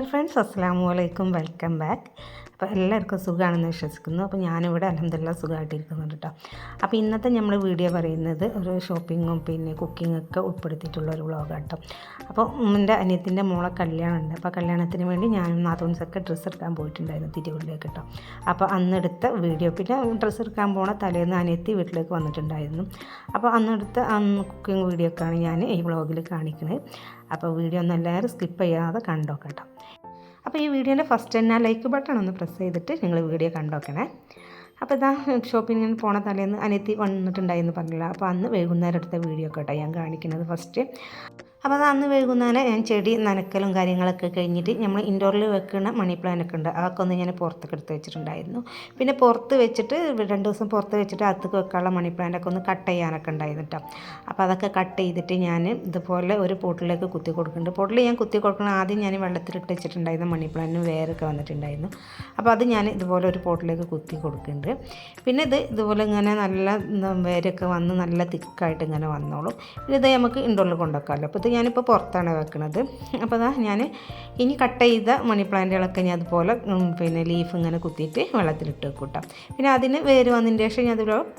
Dear friends, അസ്സലാമു അലൈക്കും. Welcome back. അപ്പോൾ എല്ലാവർക്കും സുഖമാണെന്ന് വിശ്വസിക്കുന്നു. അപ്പോൾ ഞാനിവിടെ അൽഹംദുലില്ലാഹ് സുഖമായിട്ടിരിക്കുന്നുണ്ട് കേട്ടോ. അപ്പോൾ ഇന്നത്തെ നമ്മൾ വീഡിയോ പറയുന്നത് ഒരു ഷോപ്പിങ്ങും പിന്നെ കുക്കിങ്ങൊക്കെ ഉൾപ്പെടുത്തിയിട്ടുള്ള ഒരു വ്ളോഗാണ് കേട്ടോ. അപ്പോൾ എൻ്റെ അനിയത്തിൻ്റെ മോളെ കല്യാണമുണ്ട്. അപ്പോൾ കല്യാണത്തിന് വേണ്ടി ഞാനും നാത്തൂൻസൊക്കെ ഡ്രസ്സ് എടുക്കാൻ പോയിട്ടുണ്ടായിരുന്നു തിരുവല്ലയിലേക്ക് കേട്ടോ. അപ്പോൾ അന്നെടുത്ത വീഡിയോ, പിന്നെ ഡ്രസ്സ് എടുക്കാൻ പോണ തലേന്ന് അനിയത്തി വീട്ടിലേക്ക് വന്നിട്ടുണ്ടായിരുന്നു. അപ്പോൾ അന്നെടുത്ത കുക്കിംഗ് വീഡിയോ ഒക്കെയാണ് ഞാൻ ഈ വ്ളോഗിൽ കാണിക്കുന്നത്. അപ്പോൾ വീഡിയോ ഒന്നും എല്ലാവരും സ്കിപ്പ് ചെയ്യാതെ കണ്ടോക്കട്ടോ. അപ്പോൾ ഈ വീഡിയോൻ്റെ ഫസ്റ്റ് തന്നെ ലൈക്ക് ബട്ടൺ ഒന്ന് പ്രസ് ചെയ്തിട്ട് നിങ്ങൾ വീഡിയോ കണ്ടോക്കണേ. അപ്പോൾ ഇതാ ഷോപ്പിങ്ങിന് പോണ തലേന്ന് അനിയത്തി വന്നിട്ടുണ്ടായിരുന്നു പറഞ്ഞില്ല. അപ്പോൾ അന്ന് വൈകുന്നേരം എടുത്ത വീഡിയോ കേട്ടോ ഞാൻ കാണിക്കുന്നത് ഫസ്റ്റ്. അപ്പോൾ അത് അന്ന് വൈകുന്നേരം ഞാൻ ചെടി നനക്കലും കാര്യങ്ങളൊക്കെ കഴിഞ്ഞിട്ട് നമ്മൾ ഇൻഡോറിൽ വെക്കുന്ന മണി പ്ലാന്റൊക്കെ ഉണ്ട്, അതൊക്കെ ഒന്ന് ഞാൻ പുറത്തൊക്കെ എടുത്ത് വെച്ചിട്ടുണ്ടായിരുന്നു. പിന്നെ പുറത്ത് വെച്ചിട്ട് 2 ദിവസം പുറത്ത് വെച്ചിട്ട് അകത്തേക്ക് വെക്കാനുള്ള മണി പ്ലാന്റൊക്കെ ഒന്ന് കട്ട് ചെയ്യാനൊക്കെ ഉണ്ടായിരുന്നു കേട്ടോ. അപ്പോൾ അതൊക്കെ കട്ട് ചെയ്തിട്ട് ഞാൻ ഇതുപോലെ ഒരു പോട്ടിലേക്ക് കുത്തി കൊടുക്കുന്നുണ്ട്. പോട്ടിൽ ഞാൻ കുത്തി കൊടുക്കണം, ആദ്യം ഞാൻ വെള്ളത്തിലിട്ട് വെച്ചിട്ടുണ്ടായിരുന്നു മണി പ്ലാന്റിന് വേരൊക്കെ വന്നിട്ടുണ്ടായിരുന്നു. അപ്പോൾ അത് ഞാൻ ഇതുപോലെ ഒരു പോട്ടിലേക്ക് കുത്തി കൊടുക്കുന്നുണ്ട്. പിന്നെ ഇതുപോലെ ഇങ്ങനെ നല്ല വേരൊക്കെ വന്ന് നല്ല തിക്കായിട്ട് ഇങ്ങനെ വന്നോളും. പിന്നെ ഇത് നമുക്ക് ഇൻഡോറിൽ കൊണ്ടുവെക്കാമല്ലോ. അപ്പോൾ ഞാനിപ്പോൾ പുറത്താണ് വെക്കുന്നത്. അപ്പോൾ അതാ ഞാൻ ഇനി കട്ട് ചെയ്ത മണി പ്ലാന്റുകളൊക്കെ ഞാൻ അതുപോലെ പിന്നെ ലീഫ് ഇങ്ങനെ കുത്തിയിട്ട് വെള്ളത്തിലിട്ട് വെക്കും കേട്ടോ. പിന്നെ അതിന് വേര് വന്നതിന് ശേഷം ഞാൻ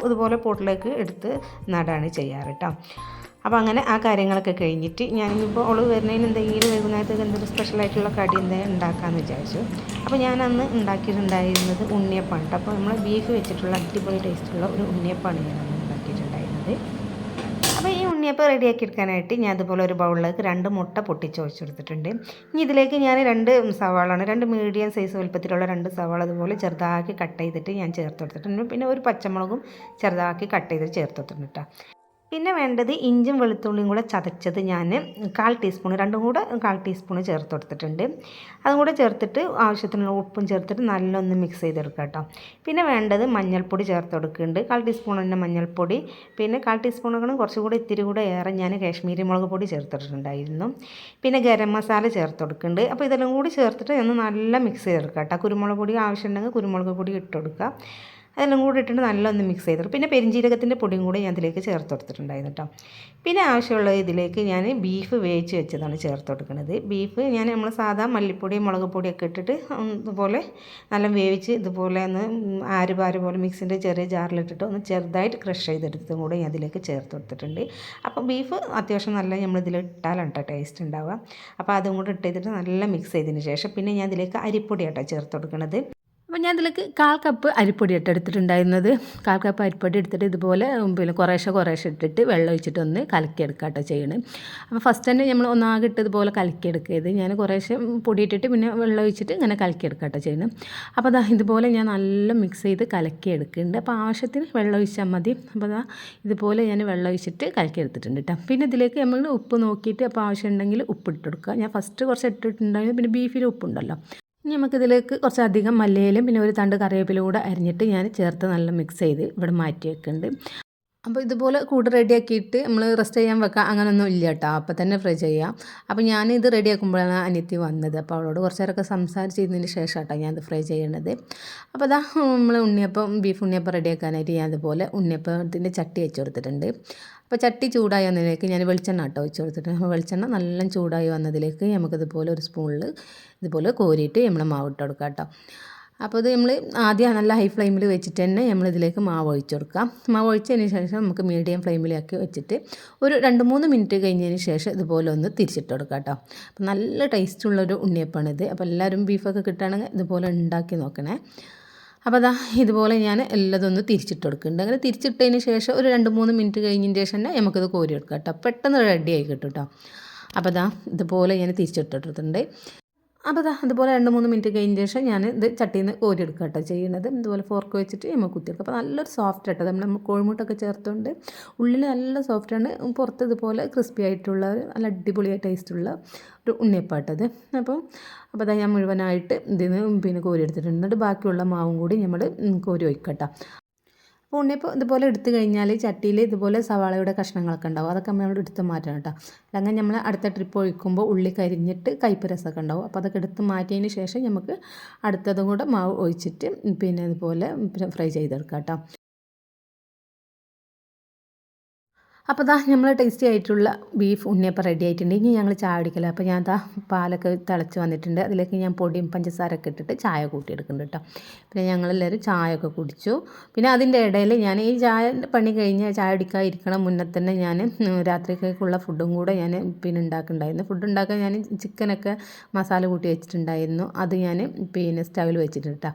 ഇതുപോലെ പോട്ടിലേക്ക് എടുത്ത് നടാണ് ചെയ്യാറ് കേട്ടോ. അപ്പോൾ അങ്ങനെ ആ കാര്യങ്ങളൊക്കെ കഴിഞ്ഞിട്ട് ഞാനിപ്പോൾ അവൾ വരുന്നതിന് എന്തെങ്കിലും വൈകുന്നേരത്തേക്ക് എന്തെങ്കിലും സ്പെഷ്യലായിട്ടുള്ള കടി എന്തെങ്കിലും ഉണ്ടാക്കാമെന്ന് വിചാരിച്ചു. അപ്പോൾ ഞാൻ അന്ന് ഉണ്ടാക്കിയിട്ടുണ്ടായിരുന്നത് ഉണ്ണിയപ്പമാണ് കേട്ടോ. അപ്പോൾ നമ്മൾ ബീഫ് വെച്ചിട്ടുള്ള അടിപൊളി ടേസ്റ്റുള്ള ഒരു ഉണ്ണിയപ്പമാണ് ഞാൻ അന്ന് ഉണ്ടാക്കിയിട്ടുണ്ടായിരുന്നത്. അപ്പോൾ ഈ ഉണ്ണിയപ്പം റെഡിയാക്കി എടുക്കാനായിട്ട് ഞാൻ അതുപോലെ ഒരു ബൗളിലേക്ക് 2 മുട്ട പൊട്ടിച്ച് ഒഴിച്ച് കൊടുത്തിട്ടുണ്ട്. ഇനി ഇതിലേക്ക് ഞാൻ 2 മീഡിയം സൈസ് വലുപ്പത്തിലുള്ള 2 സവാള അതുപോലെ ചെറുതാക്കി കട്ട് ചെയ്തിട്ട് ഞാൻ ചേർത്ത് കൊടുത്തിട്ടുണ്ട്. പിന്നെ ഒരു പച്ചമുളകും ചെറുതാക്കി കട്ട് ചെയ്ത് ചേർത്ത് കൊടുത്തിട്ടുണ്ട് കേട്ടോ. പിന്നെ വേണ്ടത് ഇഞ്ചും വെളുത്തുള്ളിയും കൂടെ ചതച്ചത് ഞാൻ 1/4 ടീസ്പൂൺ, രണ്ടും കൂടെ 1/4 ടീസ്പൂൺ ചേർത്ത് കൊടുത്തിട്ടുണ്ട്. അതും കൂടെ ചേർത്തിട്ട് ആവശ്യത്തിനുള്ള ഉപ്പും ചേർത്തിട്ട് നല്ലൊന്ന് മിക്സ് ചെയ്തെടുക്കുക കേട്ടോ. പിന്നെ വേണ്ടത് മഞ്ഞൾപ്പൊടി ചേർത്ത് കൊടുക്കുന്നുണ്ട്. 1/4 ടീസ്പൂൺ തന്നെ മഞ്ഞൾപ്പൊടി, പിന്നെ 1/4 ടീസ്പൂണൊക്കെ കുറച്ചുകൂടി ഇത്തിരി കൂടെ ഏറെ ഞാൻ കാശ്മീരി മുളക് പൊടി ചേർത്തിട്ടുണ്ടായിരുന്നു. പിന്നെ ഗരം മസാല ചേർത്ത് കൊടുക്കുന്നുണ്ട്. അപ്പോൾ ഇതെല്ലാം കൂടി ചേർത്തിട്ട് ഒന്ന് നല്ല മിക്സ് ചെയ്തെടുക്കുക കേട്ടോ. കുരുമുളക് പൊടി ആവശ്യമുണ്ടെങ്കിൽ കുരുമുളക് പൊടി ഇട്ട് കൊടുക്കുക. അതെല്ലാം കൂടി ഇട്ടിട്ട് നല്ലൊന്ന് മിക്സ് ചെയ്തിട്ട് പിന്നെ പെരിഞ്ജീരകത്തിൻ്റെ പൊടിയും കൂടി ഞാൻ ഇതിലേക്ക് ചേർത്ത് കൊടുത്തിട്ടുണ്ടായിരുന്നു കേട്ടോ. പിന്നെ ആവശ്യമുള്ള ഇതിലേക്ക് ഞാൻ ബീഫ് വേവിച്ച് വെച്ചതാണ് ചേർത്ത് കൊടുക്കുന്നത്. ബീഫ് ഞാൻ നമ്മൾ സാധാ മല്ലിപ്പൊടി മുളക് പൊടിയൊക്കെ ഇട്ടിട്ട് ഇതുപോലെ നല്ല വേവിച്ച് ഇതുപോലെ ഒന്ന് ആരുപാര് പോലെ മിക്സിൻ്റെ ചെറിയ ജാറിലിട്ടിട്ട് ഒന്ന് ചെറുതായിട്ട് ക്രഷ് ചെയ്തെടുത്തും കൂടെ ഞാൻ അതിലേക്ക് ചേർത്ത് കൊടുത്തിട്ടുണ്ട്. അപ്പോൾ ബീഫ് അത്യാവശ്യം നല്ല നമ്മളിതിൽ ഇട്ടാലാണ് കേട്ടോ ടേസ്റ്റ് ഉണ്ടാവുക. അപ്പോൾ അതും കൂടെ ഇട്ടിട്ട് നല്ല മിക്സ് ചെയ്തതിന് ശേഷം പിന്നെ ഞാൻ അതിലേക്ക് അരിപ്പൊടി ആട്ടോ ചേർത്ത് കൊടുക്കുന്നത്. അപ്പോൾ ഞാൻ ഇതിലേക്ക് 1/4 കപ്പ് അരിപ്പൊടി എടുത്തിട്ടുണ്ടായിരുന്നത്. 1/4 കപ്പ് അരിപ്പൊടി എടുത്തിട്ട് ഇതുപോലെ പിന്നെ കുറേശ്ശെ ഇട്ടിട്ട് വെള്ളം ഒഴിച്ചിട്ട് ഒന്ന് കലക്കിയെടുക്കുക കേട്ടോ ചെയ്യണം. അപ്പോൾ ഫസ്റ്റ് തന്നെ നമ്മൾ ഒന്നാകെ ഇട്ട് ഇതുപോലെ കലക്കിയെടുക്കരുത്. ഞാൻ കുറേശ്ശെ പൊടി ഇട്ടിട്ട് പിന്നെ വെള്ളം ഒഴിച്ചിട്ട് ഇങ്ങനെ കലക്കിയെടുക്കുക കേട്ടോ ചെയ്യണം. അപ്പോൾ ഇതുപോലെ ഞാൻ നല്ല മിക്സ് ചെയ്ത് കലക്കിയെടുക്കുന്നുണ്ട്. അപ്പോൾ ആവശ്യത്തിന് വെള്ളം ഒഴിച്ചാൽ മതി. അപ്പോൾ ഇതുപോലെ ഞാൻ വെള്ളം ഒഴിച്ചിട്ട് കലക്കിയെടുത്തിട്ടുണ്ട് കേട്ടോ. പിന്നെ ഇതിലേക്ക് നമ്മൾ ഉപ്പ് നോക്കിയിട്ട് അപ്പോൾ ആവശ്യമുണ്ടെങ്കിൽ ഉപ്പ് ഇട്ട് കൊടുക്കുക. ഞാൻ ഫസ്റ്റ് കുറച്ച് ഇട്ടിട്ടുണ്ടായിരുന്നു. പിന്നെ ബീഫിൽ ഉപ്പുണ്ടല്ലോ. ഇനി നമുക്കിതിലേക്ക് കുറച്ചധികം മല്ലിയിലും പിന്നെ ഒരു തണ്ട് കറിവേപ്പില കൂടെ അരിഞ്ഞിട്ട് ഞാൻ ചേർത്ത് നല്ല മിക്സ് ചെയ്ത് ഇവിടെ മാറ്റി വെക്കുന്നുണ്ട്. അപ്പോൾ ഇതുപോലെ കൂട് റെഡിയാക്കിയിട്ട് നമ്മൾ റെസ്റ്റ് ചെയ്യാൻ വെക്കാം അങ്ങനെയൊന്നും ഇല്ല കേട്ടോ. അപ്പോൾ തന്നെ ഫ്രൈ ചെയ്യാം. അപ്പോൾ ഞാനിത് റെഡിയാക്കുമ്പോഴാണ് അനിയത്തി വന്നത്. അപ്പോൾ അവളോട് കുറച്ച് നേരമൊക്കെ സംസാരിച്ചതിന് ശേഷം കേട്ടോ ഞാനത് ഫ്രൈ ചെയ്യണത്. അപ്പോൾ നമ്മൾ ബീഫ് ഉണ്ണിയപ്പം റെഡിയാക്കാനായിട്ട് ഞാൻ അതുപോലെ ഉണ്ണിയപ്പത്തിൻ്റെ ചട്ടി വെച്ച് കൊടുത്തിട്ടുണ്ട്. അപ്പോൾ ചട്ടി ചൂടായി വന്നതിലേക്ക് ഞാൻ വെളിച്ചെണ്ണ കേട്ടോ ഒഴിച്ച് കൊടുത്തിട്ടുണ്ട്. അപ്പോൾ വെളിച്ചെണ്ണ നല്ല ചൂടായി വന്നതിലേക്ക് നമുക്കിതുപോലെ ഒരു സ്പൂണിൽ ഇതുപോലെ കോരിയിട്ട് നമ്മൾ മാവ് ഇട്ട് കൊടുക്കാം കേട്ടോ. അപ്പോൾ ഇത് നമ്മൾ ആദ്യം നല്ല ഹൈ ഫ്ലെയിമിൽ വെച്ചിട്ട് തന്നെ നമ്മളിതിലേക്ക് മാവ് ഒഴിച്ച് കൊടുക്കാം. മാവ് ഒഴിച്ചതിന് ശേഷം നമുക്ക് മീഡിയം ഫ്ലെയിമിലാക്കി വെച്ചിട്ട് ഒരു 2-3 മിനിറ്റ് കഴിഞ്ഞതിന് ശേഷം ഇതുപോലെ ഒന്ന് തിരിച്ചിട്ട് കൊടുക്കാം കേട്ടോ. അപ്പോൾ നല്ല ടേസ്റ്റുള്ളൊരു ഉണ്ണിയപ്പമാണിത്. അപ്പോൾ എല്ലാവരും ബീഫൊക്കെ കിട്ടുകയാണെങ്കിൽ ഇതുപോലെ ഉണ്ടാക്കി നോക്കണേ. അപ്പോൾ ഇതുപോലെ ഞാൻ എല്ലാതും ഒന്ന് തിരിച്ചിട്ട് കൊടുക്കുന്നുണ്ട്. അങ്ങനെ തിരിച്ചിട്ടതിന് ശേഷം ഒരു 2-3 മിനിറ്റ് കഴിഞ്ഞതിന് ശേഷം തന്നെ നമുക്കിത് കോരി എടുക്കാം കേട്ടോ. പെട്ടെന്ന് റെഡി ആയി കിട്ടും കേട്ടോ. അപ്പോൾ ഇതുപോലെ ഞാൻ തിരിച്ചിട്ടിട്ടുണ്ട്. അപ്പോൾ അതുപോലെ 2-3 മിനിറ്റ് കഴിഞ്ഞ ശേഷം ഞാൻ ഇത് ചട്ടിയിൽ നിന്ന് കോരിയെടുക്കുക കേട്ടോ ചെയ്യുന്നത്. ഇതുപോലെ ഫോർക്ക് വെച്ചിട്ട് നമ്മൾ കുത്തിയെടുക്കുക. അപ്പോൾ നല്ലൊരു സോഫ്റ്റ് കേട്ടോ. നമ്മൾ കോഴിമുട്ടൊക്കെ ചേർത്തുകൊണ്ട് ഉള്ളിൽ നല്ല സോഫ്റ്റാണ്, പുറത്ത് ഇതുപോലെ ക്രിസ്പി ആയിട്ടുള്ള നല്ല അടിപൊളിയായി ടേസ്റ്റുള്ള ഒരു ഉണ്ണിയപ്പാട്ടത്. അപ്പോൾ ഞാൻ മുഴുവനായിട്ട് ഇതിൽ നിന്ന് പിന്നെ കോരി എടുത്തിട്ടുണ്ട്. എന്നിട്ട് ബാക്കിയുള്ള മാവും കൂടി നമ്മൾ കോരി വയ്ക്കട്ടോ. അപ്പോൾ ഉണ്ണിയപ്പം ഇതുപോലെ എടുത്തു കഴിഞ്ഞാൽ ചട്ടിയിൽ ഇതുപോലെ സവാളയുടെ കഷ്ണങ്ങളൊക്കെ ഉണ്ടാവും. അതൊക്കെ നമ്മൾ എടുത്ത് മാറ്റണം കേട്ടോ. അല്ലെങ്കിൽ നമ്മൾ അടുത്ത ട്രിപ്പ് ഒഴിക്കുമ്പോൾ ഉള്ളി കരിഞ്ഞിട്ട് കയ്പ്പ് രസമൊക്കെ ഉണ്ടാവും. അപ്പോൾ അതൊക്കെ എടുത്ത് മാറ്റിയതിന് ശേഷം നമുക്ക് അടുത്തതും കൂടെ മാവ് ഒഴിച്ചിട്ട് പിന്നെ ഇതുപോലെ ഫ്രൈ ചെയ്തെടുക്കാം കേട്ടോ. അപ്പോൾ ദാ നമ്മൾ ടേസ്റ്റി ആയിട്ടുള്ള ബീഫ് ഉണ്ണിയപ്പം റെഡി ആയിട്ടുണ്ട്. ഇനി ഞങ്ങൾ ചായ കുടിക്കില്ല. അപ്പോൾ ഞാൻ ദാ പാലൊക്കെ തിളച്ച് വന്നിട്ടുണ്ട്. അതിലേക്ക് ഞാൻ പൊടിയും പഞ്ചസാരയൊക്കെ ഇട്ടിട്ട് ചായ കൂട്ടിയെടുക്കുന്നുണ്ട് കേട്ടോ. പിന്നെ ഞങ്ങളെല്ലാവരും ചായയൊക്കെ കുടിച്ചു. പിന്നെ അതിൻ്റെ ഇടയിൽ ഞാൻ ഈ ചായ പണി കഴിഞ്ഞ് ചായ കുടിക്കാതിരിക്കണം മുന്നേ തന്നെ ഞാൻ രാത്രിക്കേക്കുള്ള ഫുഡും കൂടെ ഞാൻ പിന്നെ ഉണ്ടാക്കുന്നുണ്ടായിരുന്നു. ഫുഡ് ഉണ്ടാക്കാൻ ഞാൻ ചിക്കനൊക്കെ മസാല കൂട്ടി വെച്ചിട്ടുണ്ടായിരുന്നു. അത് ഞാൻ പിന്നെ സ്റ്റൗവിൽ വെച്ചിട്ടുണ്ട് കേട്ടോ.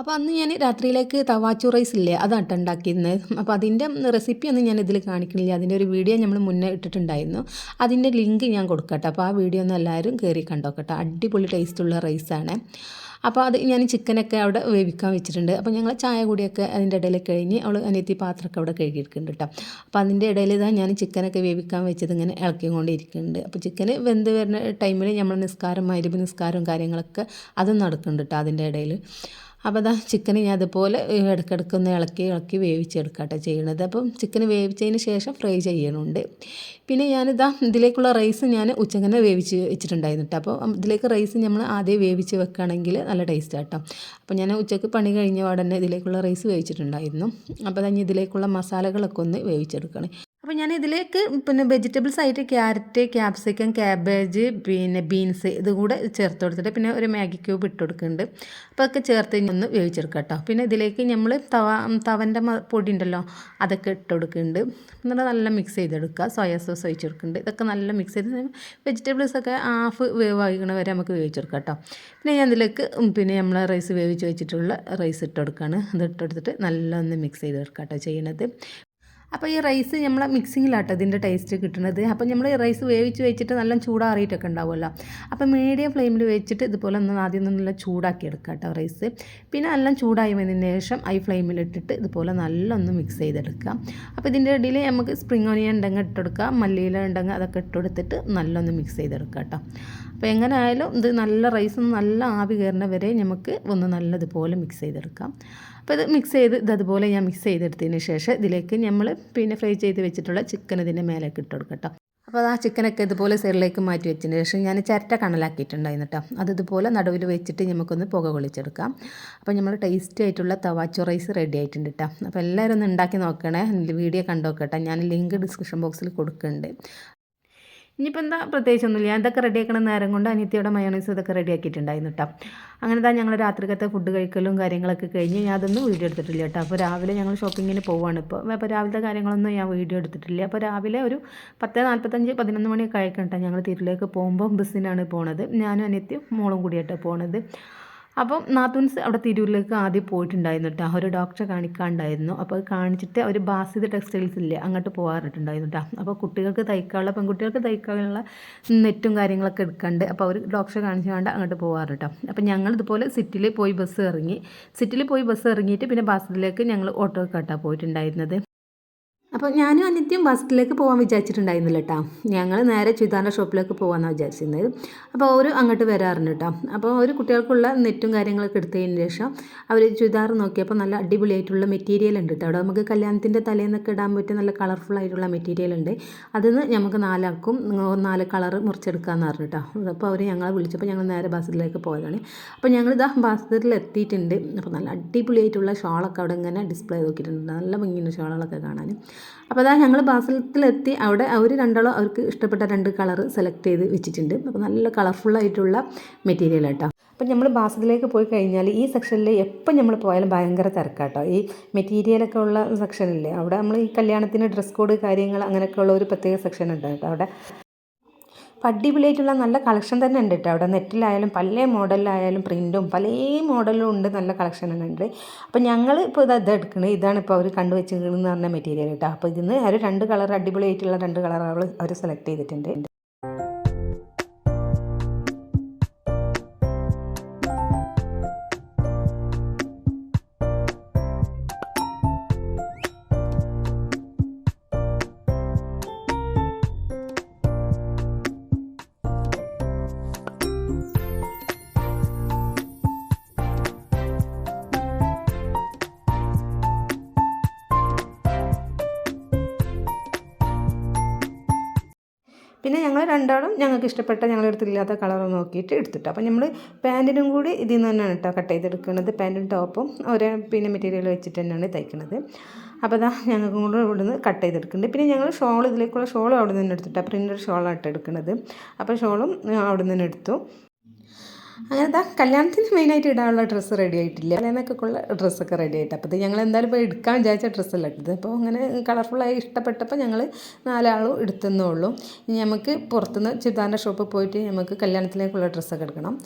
അപ്പോൾ അന്ന് ഞാൻ രാത്രിയിലേക്ക് തവാച്ചു റൈസ് ഇല്ലേ അതാണ് ഉണ്ടാക്കിയിരുന്നത്. അപ്പോൾ അതിൻ്റെ റെസിപ്പിയൊന്നും ഞാൻ ഇതിൽ കാണിക്കുന്നില്ല. അതിൻ്റെ ഒരു വീഡിയോ നമ്മൾ മുന്നേ ഇട്ടിട്ടുണ്ടായിരുന്നു. അതിൻ്റെ ലിങ്ക് ഞാൻ കൊടുക്കട്ടെ. അപ്പോൾ ആ വീഡിയോ ഒന്ന് എല്ലാവരും കയറി കണ്ടോക്കട്ടെ. അടിപൊളി ടേസ്റ്റുള്ള റൈസാണ്. അപ്പോൾ അത് ഞാൻ ചിക്കനൊക്കെ അവിടെ വേവിക്കാൻ വെച്ചിട്ടുണ്ട്. അപ്പോൾ ഞങ്ങൾ ചായ കൂടിയൊക്കെ അതിൻ്റെ ഇടയിൽ കഴിഞ്ഞ് അവൾ അനിയത്തി പാത്രമൊക്കെ അവിടെ കഴുകിയിരിക്കുന്നുണ്ട് കേട്ടോ. അപ്പോൾ അതിൻ്റെ ഇടയിൽ ഇതാ ഞാൻ ചിക്കനൊക്കെ വേവിക്കാൻ വെച്ചത് ഇങ്ങനെ ഇളക്കിക്കൊണ്ടിരിക്കുന്നുണ്ട്. അപ്പോൾ ചിക്കൻ വെന്ത് വരുന്ന ടൈമിൽ നമ്മൾ നിസ്കാരം മഗ്‌രിബ് നിസ്കാരവും കാര്യങ്ങളൊക്കെ അതും നടക്കുന്നുണ്ട് കേട്ടോ അതിൻ്റെ ഇടയിൽ. അപ്പോൾ അതാ ചിക്കൻ ഞാൻ അതുപോലെ ഇടയ്ക്കിടയ്ക്കൊന്ന് ഇളക്കി വേവിച്ചെടുക്കട്ടെ ചെയ്യണത്. അപ്പം ചിക്കൻ വേവിച്ചതിന് ശേഷം ഫ്രൈ ചെയ്യണുണ്ട്. പിന്നെ ഞാനിതാ ഇതിലേക്കുള്ള റൈസ് ഞാൻ ഉച്ചക്കനെ വേവിച്ച് വെച്ചിട്ടുണ്ടായിരുന്നു കേട്ടോ. അപ്പോൾ ഇതിലേക്ക് റൈസ് നമ്മൾ ആദ്യം വേവിച്ച് വെക്കുകയാണെങ്കിൽ നല്ല ടേസ്റ്റ് കേട്ടോ. അപ്പോൾ ഞാൻ ഉച്ചയ്ക്ക് പണി കഴിഞ്ഞ ഉടനെ ഇതിലേക്കുള്ള റൈസ് വേവിച്ചിട്ടുണ്ടായിരുന്നു. അപ്പോൾ തന്നെ ഇതിലേക്കുള്ള മസാലകളൊക്കെ ഒന്ന് വേവിച്ചെടുക്കണം. അപ്പോൾ ഞാൻ ഇതിലേക്ക് പിന്നെ വെജിറ്റബിൾസ് ആയിട്ട് ക്യാരറ്റ്, ക്യാപ്സിക്കം, ക്യാബേജ്, പിന്നെ ബീൻസ് ഇത് കൂടെ ചേർത്ത് കൊടുത്തിട്ട് പിന്നെ ഒരു മാഗി ക്യൂബ് ഇട്ട് കൊടുക്കുന്നുണ്ട്. അപ്പോൾ അതൊക്കെ ചേർത്ത് ഒന്ന് വേവിച്ചെടുക്കാം കേട്ടോ. പിന്നെ ഇതിലേക്ക് നമ്മൾ തവൻ്റെ പൊടി ഉണ്ടല്ലോ അതൊക്കെ ഇട്ട് കൊടുക്കുന്നുണ്ട്. എന്നിട്ട് നല്ല മിക്സ് ചെയ്തെടുക്കുക. സോയാ സോസ് ഒഴിച്ച് കൊടുക്കുന്നുണ്ട്. ഇതൊക്കെ നല്ല മിക്സ് ചെയ്ത് വെജിറ്റബിൾസൊക്കെ ഹാഫ് വേവാകണ വരെ നമുക്ക് വേവിച്ചെടുക്കാം കേട്ടോ. പിന്നെ ഞാൻ ഇതിലേക്ക് പിന്നെ നമ്മൾ റൈസ് വേവിച്ച് വെച്ചിട്ടുള്ള റൈസ് ഇട്ട് കൊടുക്കുകയാണ്. അത് ഇട്ടെടുത്തിട്ട് നല്ല ഒന്ന് മിക്സ് ചെയ്തെടുക്കാം കേട്ടോ ചെയ്യണത്. അപ്പോൾ ഈ റൈസ് നമ്മൾ മിക്സിങ്ങിലാട്ടോ ഇതിൻ്റെ ടേസ്റ്റ് കിട്ടുന്നത്. അപ്പോൾ നമ്മൾ റൈസ് വേവിച്ച് വെച്ചിട്ട് നല്ല ചൂടാറിയിട്ടൊക്കെ ഉണ്ടാവുമല്ലോ. അപ്പോൾ മീഡിയം ഫ്ലെയിമിൽ വെച്ചിട്ട് ഇതുപോലെ ഒന്ന് ആദ്യം നല്ല ചൂടാക്കി എടുക്കുക കേട്ടോ റൈസ്. പിന്നെ നല്ല ചൂടായി വന്നതിന് ശേഷം ഹൈ ഫ്ലെയിമിലിട്ടിട്ട് ഇതുപോലെ നല്ല ഒന്ന് മിക്സ് ചെയ്തെടുക്കുക. അപ്പോൾ ഇതിൻ്റെ ഇടയിൽ നമുക്ക് സ്പ്രിംഗ് ഓണിയൻ ഉണ്ടെങ്കിൽ ഇട്ടെടുക്കുക, മല്ലിയില ഉണ്ടെങ്കിൽ അതൊക്കെ ഇട്ടെടുത്തിട്ട് നല്ലൊന്ന് മിക്സ് ചെയ്തെടുക്കുക കേട്ടോ. അപ്പോൾ എങ്ങനെ ആയാലും ഇത് നല്ല റൈസ് നല്ല ആവി കയറുന്ന വരെ നമുക്ക് ഒന്ന് നല്ലതുപോലെ മിക്സ് ചെയ്തെടുക്കാം. അപ്പോൾ ഇത് മിക്സ് ചെയ്ത് ഇതുപോലെ ഞാൻ മിക്സ് ചെയ്തെടുത്തതിന് ശേഷം ഇതിലേക്ക് നമ്മൾ പിന്നെ ഫ്രൈ ചെയ്ത് വെച്ചിട്ടുള്ള ചിക്കൻ ഇതിൻ്റെ മേലേക്ക് ഇട്ട് കൊടുക്കാം കേട്ടോ. അപ്പോൾ ആ ചിക്കനൊക്കെ ഇതുപോലെ സൈഡിലേക്ക് മാറ്റി വെച്ചതിന് ശേഷം ഞാൻ ചിരട്ട കണലാക്കിയിട്ടുണ്ടായിരുന്നു കേട്ടോ. അത് ഇതുപോലെ നടുവിൽ വെച്ചിട്ട് നമുക്കൊന്ന് പുക കൊളിച്ചെടുക്കാം. അപ്പോൾ നമ്മൾ ടേസ്റ്റി ആയിട്ടുള്ള തവാച്ചു റൈസ് റെഡി ആയിട്ടുണ്ട് കേട്ടോ. അപ്പോൾ എല്ലാവരും ഒന്ന് ഉണ്ടാക്കി നോക്കണേ. വീഡിയോ കണ്ടോക്കട്ടെ. ഞാൻ ലിങ്ക് ഡിസ്ക്രിപ്ഷൻ ബോക്സിൽ കൊടുക്കുന്നുണ്ട്. ഇനിയിപ്പോൾ എന്താ പ്രത്യേകിച്ചൊന്നുമില്ല. ഞാൻ ഇതൊക്കെ റെഡിയാക്കണ നേരം കൊണ്ട് അനിയത്തിയുടെ മയോണൈസ് ഇതൊക്കെ റെഡിയാക്കിയിട്ടുണ്ടായിരുന്നു കേട്ടോ. അങ്ങനെ തന്നെ ഞങ്ങൾ രാത്രിക്കത്തെ ഫുഡ് കഴിക്കലും കാര്യങ്ങളൊക്കെ കഴിഞ്ഞ് ഞാൻ അതൊന്നും വീഡിയോ എടുത്തിട്ടില്ല കേട്ടോ. അപ്പോൾ രാവിലെ ഞങ്ങൾ ഷോപ്പിങ്ങിന് പോവുകയാണ് ഇപ്പോൾ. അപ്പോൾ രാവിലത്തെ കാര്യങ്ങളൊന്നും ഞാൻ വീഡിയോ എടുത്തിട്ടില്ല. അപ്പോൾ രാവിലെ ഒരു 10:45 11 മണിയൊക്കെ ആയിക്കണം കേട്ടോ. ഞങ്ങൾ തിരുലേക്ക് പോകുമ്പോൾ ബസ്സിനാണ് പോണത്. ഞാനും അനിയത്തിയും മോളും കൂടിയായിട്ടാണ് പോണത്. അപ്പം നാത്തൂൻസ് അവിടെ തിരൂരിലേക്ക് ആദ്യം പോയിട്ടുണ്ടായിരുന്നു കേട്ടോ. ഒരു ഡോക്ടറെ കാണിക്കാണ്ടായിരുന്നു. അപ്പോൾ അത് കാണിച്ചിട്ട് അവർ ബാസിത് ടെക്സ്റ്റൈൽസ് ഇല്ലേ അങ്ങോട്ട് പോകാറുണ്ടായിരുന്നു കേട്ടോ. അപ്പോൾ കുട്ടികൾക്ക് തയ്ക്കാനുള്ള പെൺകുട്ടികൾക്ക് തയ്ക്കാനുള്ള നെറ്റും കാര്യങ്ങളൊക്കെ എടുക്കാണ്ട് അപ്പോൾ അവർ ഡോക്ടറെ കാണിച്ചുകൊണ്ട് അങ്ങോട്ട് പോകാറ് കേട്ടോ. അപ്പോൾ ഞങ്ങൾ ഇതുപോലെ സിറ്റിയിൽ പോയി ബസ് ഇറങ്ങിയിട്ട് പിന്നെ ബാസിലേക്ക് ഞങ്ങൾ ഓട്ടോക്കാട്ടാണ് പോയിട്ടുണ്ടായിരുന്നത്. അപ്പോൾ ഞാനും അനിത്യം ബസ്സിലേക്ക് പോകാൻ വിചാരിച്ചിട്ടുണ്ടായിരുന്നില്ല കേട്ടോ. ഞങ്ങൾ നേരെ ചുരിദാറിൻ്റെ ഷോപ്പിലേക്ക് പോകാമെന്നാണ് വിചാരിച്ചിരുന്നത്. അപ്പോൾ അവർ അങ്ങോട്ട് വരാറുണ്ട് കേട്ടോ. അപ്പോൾ ഒരു കുട്ടികൾക്കുള്ള നെറ്റും കാര്യങ്ങളൊക്കെ എടുത്തതിന് ശേഷം അവർ ചുരിദാർ നോക്കിയപ്പോൾ നല്ല അടിപൊളിയായിട്ടുള്ള മെറ്റീരിയൽ ഉണ്ട് കേട്ടോ. അവിടെ നമുക്ക് കല്യാണത്തിൻ്റെ തലേന്നൊക്കെ ഇടാൻ പറ്റിയ നല്ല കളർഫുൾ ആയിട്ടുള്ള മെറ്റീരിയൽ ഉണ്ട്. അതിന് നമുക്ക് 4 കളർ മുറിച്ചെടുക്കാമെന്ന് പറഞ്ഞു കേട്ടോ. അപ്പോൾ അവർ ഞങ്ങളെ വിളിച്ചപ്പോൾ ഞങ്ങൾ നേരെ ബസ്സിലേക്ക് പോയതാണ്. അപ്പോൾ ഞങ്ങളിതാ ബസ്സിൽ എത്തിയിട്ടുണ്ട്. അപ്പോൾ നല്ല അടിപൊളിയായിട്ടുള്ള ഷോളൊക്കെ അവിടെ ഇങ്ങനെ ഡിസ്പ്ലേ നോക്കിയിട്ടുണ്ട്. നല്ല ഭംഗിയുള്ള ഷോളുകളൊക്കെ കാണാൻ. അപ്പോൾ അതാ ഞങ്ങൾ ബാസിലെത്തി. അവിടെ അവർ രണ്ടാളും അവർക്ക് ഇഷ്ടപ്പെട്ട 2 കളർ സെലക്ട് ചെയ്ത് വെച്ചിട്ടുണ്ട്. അപ്പോൾ നല്ല കളർഫുള്ളായിട്ടുള്ള മെറ്റീരിയൽ കേട്ടോ. അപ്പോൾ നമ്മൾ ബാസിലേക്ക് പോയി കഴിഞ്ഞാൽ ഈ സെക്ഷനിൽ എപ്പോൾ നമ്മൾ പോയാലും ഭയങ്കര തിരക്കാട്ടോ. ഈ മെറ്റീരിയലൊക്കെ ഉള്ള സെക്ഷനില്ലേ അവിടെ നമ്മൾ ഈ കല്യാണത്തിന് ഡ്രസ് കോഡ് കാര്യങ്ങൾ അങ്ങനെയൊക്കെയുള്ള ഒരു പ്രത്യേക സെക്ഷൻ ഉണ്ട് കേട്ടോ അവിടെ. അപ്പോൾ അടിപൊളിയായിട്ടുള്ള നല്ല കളക്ഷൻ തന്നെ ഉണ്ട് കേട്ടോ അവിടെ. നെറ്റിലായാലും പല മോഡലിലായാലും പ്രിൻറ്റും പല മോഡലും ഉണ്ട്. നല്ല കളക്ഷൻ തന്നെ ഉണ്ട്. അപ്പോൾ ഞങ്ങൾ ഇപ്പോൾ ഇത് എടുക്കുന്നത് ഇതാണ് ഇപ്പോൾ അവർ കണ്ടുവെച്ചിരിക്കണമെന്ന് പറഞ്ഞ മെറ്റീരിയൽ കേട്ടോ. അപ്പോൾ ഇതിന് ഒരു 2 കളർ അടിപൊളിയായിട്ടുള്ള 2 കളറുകൾ അവർ സെലക്ട് ചെയ്തിട്ടുണ്ട്. പിന്നെ ഞങ്ങൾ രണ്ടാളും ഞങ്ങൾക്ക് ഇഷ്ടപ്പെട്ട ഞങ്ങളുടെ അടുത്തില്ലാത്ത കളർ നോക്കിയിട്ട് എടുത്തിട്ടു. അപ്പോൾ നമ്മൾ പാൻറ്റിനും കൂടി ഇതിൽ നിന്ന് തന്നെയാണ് കേട്ടോ കട്ട് ചെയ്തെടുക്കുന്നത്. പാൻറ്റും ടോപ്പും ഒരേ പിന്നെ മെറ്റീരിയൽ വെച്ചിട്ട് തന്നെയാണ് തയ്ക്കുന്നത്. അപ്പോൾ അതാ ഞങ്ങൾക്കും കൂടെ ഇവിടുന്ന് കട്ട് ചെയ്തെടുക്കുന്നുണ്ട്. പിന്നെ ഞങ്ങൾ ഷോൾ ഇതിലേക്കുള്ള ഷോളും അവിടെ നിന്ന് എടുത്തിട്ടാണ് പ്രിൻ്റഡ് ഷോളായിട്ട് എടുക്കുന്നത്. അപ്പോൾ ഷോളും അവിടെ നിന്ന് എടുത്തു. അങ്ങനെ കല്യാണത്തിന് മെയിനായിട്ട് ഇടാനുള്ള ഡ്രസ്സ് റെഡി ആയിട്ടില്ല, കല്യാണമൊക്കെയുള്ള ഡ്രസ്സൊക്കെ റെഡി ആയിട്ട്. അപ്പോൾ ഞങ്ങൾ എന്തായാലും ഇപ്പോൾ എടുക്കാൻ വിചാരിച്ച ഡ്രസ്സല്ല എടുത്തത്. അപ്പോൾ അങ്ങനെ കളർഫുള്ളായി ഇഷ്ടപ്പെട്ടപ്പോൾ ഞങ്ങൾ 4 ആളും എടുത്തെന്നേ ഉള്ളൂ. ഇനി നമുക്ക് പുറത്തുനിന്ന് ചുരിദാറിൻ്റെ ഷോപ്പിൽ പോയിട്ട് നമുക്ക് കല്യാണത്തിലേക്കുള്ള ഡ്രസ്സൊക്കെ എടുക്കണം.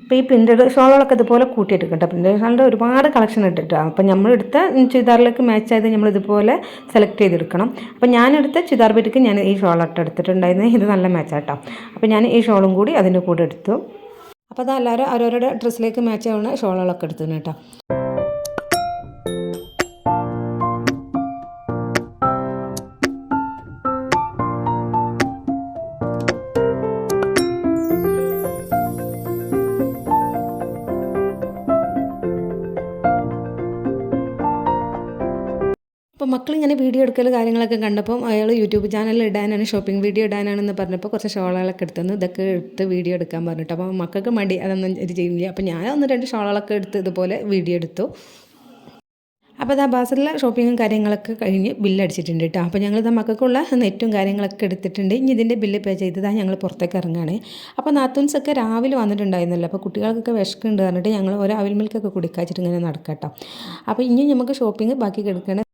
അപ്പോൾ ഈ പ്രിൻ്റഡ് ഷോളുകളൊക്കെ ഇതുപോലെ കൂട്ടിയെടുക്കട്ടെ. പ്രിൻ്റഡ് ഷോളിൻ്റെ ഒരുപാട് കളക്ഷൻ ഇട്ടിട്ടാണ്. അപ്പോൾ നമ്മളെടുത്ത ചുരിദാറിലേക്ക് മാച്ച് ആയത് നമ്മളിതുപോലെ സെലക്ട് ചെയ്തെടുക്കണം. അപ്പോൾ ഞാനെടുത്ത ചുരിദാർ ബിറ്റിക്ക് ഞാൻ ഈ ഷോളായിട്ട് എടുത്തിട്ടുണ്ടായിരുന്നു. ഇത് നല്ല മാച്ചാട്ടോ. അപ്പോൾ ഞാൻ ഈ ഷോളും കൂടി അതിൻ്റെ കൂടെ എടുത്തു. അപ്പോൾ അത് എല്ലാവരും അവരവരുടെ ഡ്രസ്സിലേക്ക് മാച്ച് ആവുന്ന ഷോളുകളൊക്കെ എടുത്തു കേട്ടോ. അപ്പോൾ മക്കളിങ്ങനെ വീഡിയോ എടുക്കൽ കാര്യങ്ങളൊക്കെ കണ്ടപ്പോൾ അയാൾ യൂട്യൂബ് ചാനലിൽ ഇടാനാണ്, ഷോപ്പിംഗ് വീഡിയോ ഇടാനാണെന്ന് പറഞ്ഞപ്പോൾ കുറച്ച് ഷോളുകളൊക്കെ എടുത്തു. ഇതൊക്കെ എടുത്ത് വീഡിയോ എടുക്കാൻ പറഞ്ഞിട്ട് അപ്പോൾ മക്കൾക്ക് മടി, അതൊന്നും ഇത് ചെയ്യുന്നില്ല. അപ്പോൾ ഞാൻ 1-2 ഷോളുകളൊക്കെ എടുത്ത് ഇതുപോലെ വീഡിയോ എടുത്തു. അപ്പോൾ ഇതാ ബാസിലെ ഷോപ്പിങ്ങും കാര്യങ്ങളൊക്കെ കഴിഞ്ഞ് ബില്ലടിച്ചിട്ടുണ്ട് കേട്ടോ. അപ്പോൾ ഞങ്ങൾ ഇതാ മക്കൾക്കുള്ള നെറ്റും കാര്യങ്ങളൊക്കെ എടുത്തിട്ടുണ്ട്. ഇനി ഇതിൻ്റെ ബില്ല് പേ ചെയ്തതാണ് ഞങ്ങൾ പുറത്തേക്ക് ഇറങ്ങുകയാണ്. അപ്പോൾ നാത്തൂൻസൊക്കെ രാവിലെ വന്നിട്ടുണ്ടായിരുന്നല്ലോ. അപ്പോൾ കുട്ടികൾക്കൊക്കെ വിശക്കുണ്ട് പറഞ്ഞിട്ട് ഞങ്ങൾ ഒരു അവിൽ മിൽക്കൊക്കെ കുടിക്കാച്ചിട്ട് ഇങ്ങനെ നടക്കാം കേട്ടോ. അപ്പോൾ ഇനി നമുക്ക് ഷോപ്പിംഗ് ബാക്കി കിടക്കണം.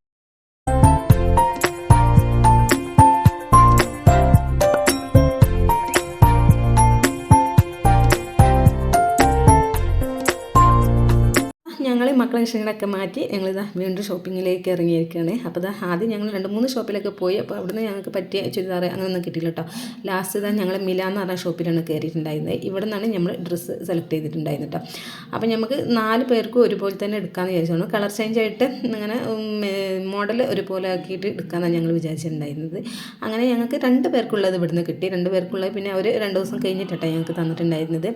ഞങ്ങൾ മക്കളെ ക്ഷീണമൊക്കെ മാറ്റി ഞങ്ങളിതാ വീണ്ടും ഷോപ്പിങ്ങിലേക്ക് ഇറങ്ങിയിരിക്കുകയാണ്. അപ്പോൾ ആദ്യം ഞങ്ങൾ 2-3 ഷോപ്പിലൊക്കെ പോയി. അപ്പോൾ അവിടുന്ന് ഞങ്ങൾക്ക് പറ്റിയ ചുരിദാർ അങ്ങനെയൊന്നും കിട്ടിയില്ല കേട്ടോ. ലാസ്റ്റ് ഞങ്ങൾ മില എന്ന് പറഞ്ഞ ഷോപ്പിലാണ് കയറിയിട്ടുണ്ടായിരുന്നത്. ഇവിടെ നിന്നാണ് നമ്മൾ ഡ്രസ്സ് സെലക്ട് ചെയ്തിട്ടുണ്ടായിരുന്നത് കേട്ടോ. അപ്പോൾ നമുക്ക് 4 പേർക്കും ഒരുപോലെ തന്നെ എടുക്കാമെന്ന് വിചാരിച്ചു. കളർ ചേഞ്ച് ആയിട്ട് അങ്ങനെ മോഡൽ ഒരുപോലെ ആക്കിയിട്ട് എടുക്കാമെന്നാണ് ഞങ്ങൾ വിചാരിച്ചിട്ടുണ്ടായിരുന്നത്. അങ്ങനെ ഞങ്ങൾക്ക് 2 പേർക്കുള്ളത് ഇവിടുന്ന് കിട്ടി. 2 പേർക്കുള്ളത് പിന്നെ അവർ 2 ദിവസം കഴിഞ്ഞിട്ടാണ് ഞങ്ങൾക്ക് തന്നിട്ടുണ്ടായിരുന്നത്.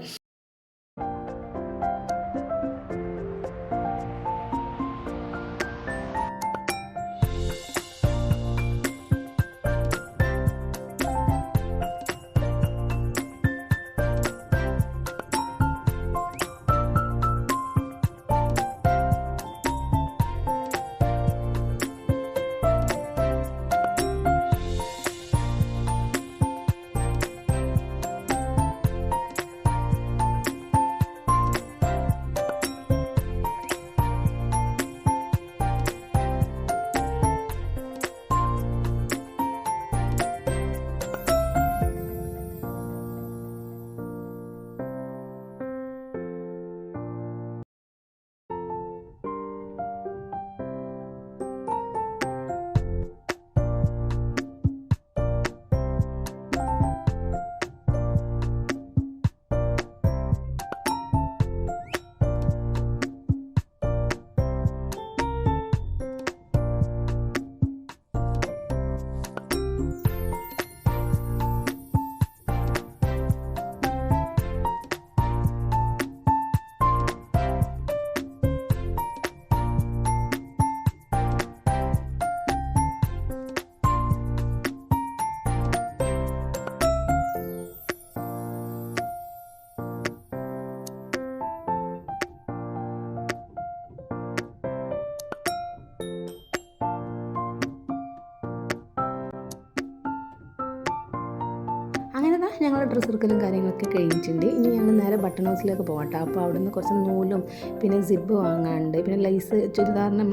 അങ്ങനെ ഞങ്ങൾ ഡ്രസ്സ് എടുക്കലും കാര്യങ്ങളൊക്കെ കഴിഞ്ഞിട്ടുണ്ട്. ഇനി ഞങ്ങൾ നേരെ ബട്ടൺ ഹൗസിലേക്ക് പോകട്ടെ. അപ്പോൾ അവിടെ നിന്ന് കുറച്ച് നൂലും പിന്നെ സിബ് വാങ്ങാനുണ്ട്, പിന്നെ ലൈസ് ചുരിദാറിന്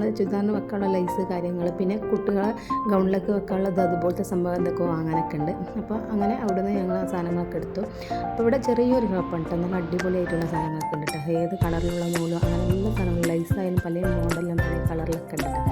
വെക്കാനുള്ള ലൈസ് കാര്യങ്ങൾ, പിന്നെ കുട്ടികളെ ഗൗണിലേക്ക് വെക്കാനുള്ളത് അതുപോലത്തെ സംഭവം ഇതൊക്കെ വാങ്ങാനൊക്കെ ഉണ്ട്. അപ്പോൾ അങ്ങനെ അവിടെ നിന്ന് ഞങ്ങൾ ആ സാധനങ്ങളൊക്കെ എടുത്തു. അപ്പോൾ ഇവിടെ ചെറിയൊരു ഷോപ്പാണ് കേട്ടോ, നല്ല അടിപൊളിയായിട്ടുള്ള സാധനങ്ങളൊക്കെ ഉണ്ട് കേട്ടോ. ഏത് കളറിലുള്ള നൂലും അങ്ങനെ എല്ലാ സാധനങ്ങളും ലൈസായാലും പല മോഡലിലും പല കളറിലൊക്കെ ഉണ്ട് കേട്ടോ.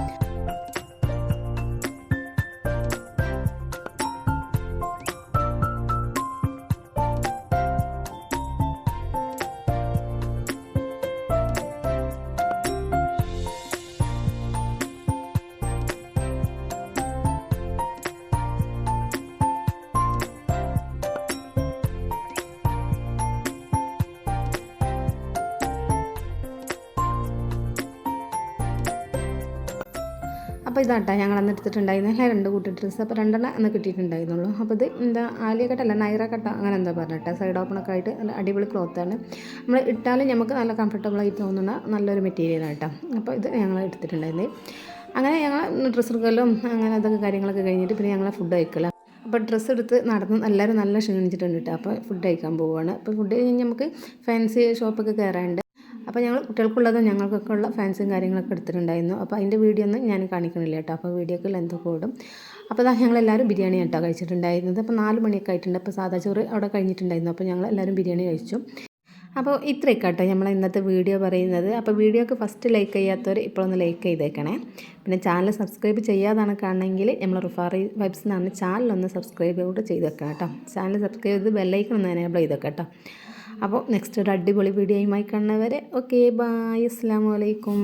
അപ്പോൾ ഇതാട്ടോ ഞങ്ങൾ അന്ന് എടുത്തിട്ടുണ്ടായിരുന്നില്ല 2 കൂട്ടം ഡ്രസ്സ്. അപ്പോൾ 2 അന്ന് കിട്ടിയിട്ടുണ്ടായിരുന്നുള്ളൂ. അപ്പോൾ ഇത് എന്താ ആലിയ കട്ടല്ല നൈറ കട്ട അങ്ങനെ എന്താ പറഞ്ഞിട്ട് സൈഡ് ഓപ്പണൊക്കെ ആയിട്ട് നല്ല അടിപൊളി ക്ലോത്താണ്. നമ്മൾ ഇട്ടാലും നമുക്ക് നല്ല കംഫർട്ടബിളായി തോന്നുന്ന നല്ലൊരു മെറ്റീരിയലാണ് കേട്ടോ. അപ്പോൾ ഇത് ഞങ്ങൾ എടുത്തിട്ടുണ്ടായിരുന്നത്. അങ്ങനെ ഞങ്ങൾ ഡ്രസ്സ് എടുക്കലും അങ്ങനെ അതൊക്കെ കാര്യങ്ങളൊക്കെ കഴിഞ്ഞിട്ട് പിന്നെ ഞങ്ങൾ ഫുഡ് കഴിക്കല. അപ്പോൾ ഡ്രസ്സ് എടുത്ത് നടന്ന് എല്ലാവരും നല്ല ക്ഷീണിച്ചിട്ടുണ്ട് കേട്ടോ. അപ്പോൾ ഫുഡ് കഴിക്കാൻ പോവുകയാണ്. അപ്പോൾ ഫുഡ് കഴിഞ്ഞ് നമുക്ക് ഫാൻസി ഷോപ്പൊക്കെ കയറാനുണ്ട്. അപ്പോൾ ഞങ്ങൾ കുട്ടികൾക്കുള്ളതും ഞങ്ങൾക്കൊക്കെ ഉള്ള ഫാൻസിയും കാര്യങ്ങളൊക്കെ എടുത്തിട്ടുണ്ടായിരുന്നു. അപ്പോൾ അതിൻ്റെ വീഡിയോ ഒന്നും ഞാൻ കാണിക്കണില്ല കേട്ടോ. അപ്പോൾ വീഡിയോക്ക് ലെന്ത് കൂടും. അപ്പോൾ ഞങ്ങളെല്ലാവരും ബിരിയാണി കേട്ടോ കഴിച്ചിട്ടുണ്ടായിരുന്നത്. അപ്പോൾ 4 മണിയൊക്കെ ആയിട്ടുണ്ട്. അപ്പോൾ സാദാ ചോറ് അവിടെ കഴിഞ്ഞിട്ടുണ്ടായിരുന്നു. അപ്പോൾ ഞങ്ങൾ എല്ലാവരും ബിരിയാണി കഴിച്ചു. അപ്പോൾ ഇത്രയൊക്കെ കേട്ടോ നമ്മൾ ഇന്നത്തെ വീഡിയോ പറയുന്നത്. അപ്പോൾ വീഡിയോക്ക് ഫസ്റ്റ് ലൈക്ക് ചെയ്യാത്തവർ ഇപ്പോൾ ഒന്ന് ലൈക്ക് ചെയ്തേക്കണേ. പിന്നെ ചാനൽ സബ്സ്ക്രൈബ് ചെയ്യാതാണ് കാണണമെങ്കിൽ നമ്മൾ റുഫാറി വൈബ്സ് എന്നാണ് ചാനലൊന്ന് സബ്സ്ക്രൈബ് കൂടെ ചെയ്ത് വെക്കാം കേട്ടോ. ചാനൽ സബ്സ്ക്രൈബ് ചെയ്ത് ബെല്ലൈക്കൺ ഒന്ന് എനേബിൾ ചെയ്ത് വെക്കാം കേട്ടോ. അപ്പോൾ നെക്സ്റ്റ് ഒരു അടിപൊളി വീഡിയോയുമായി കാണുന്നവരെ ഓക്കെ ബായ്, അസ്സലാമു അലൈക്കും.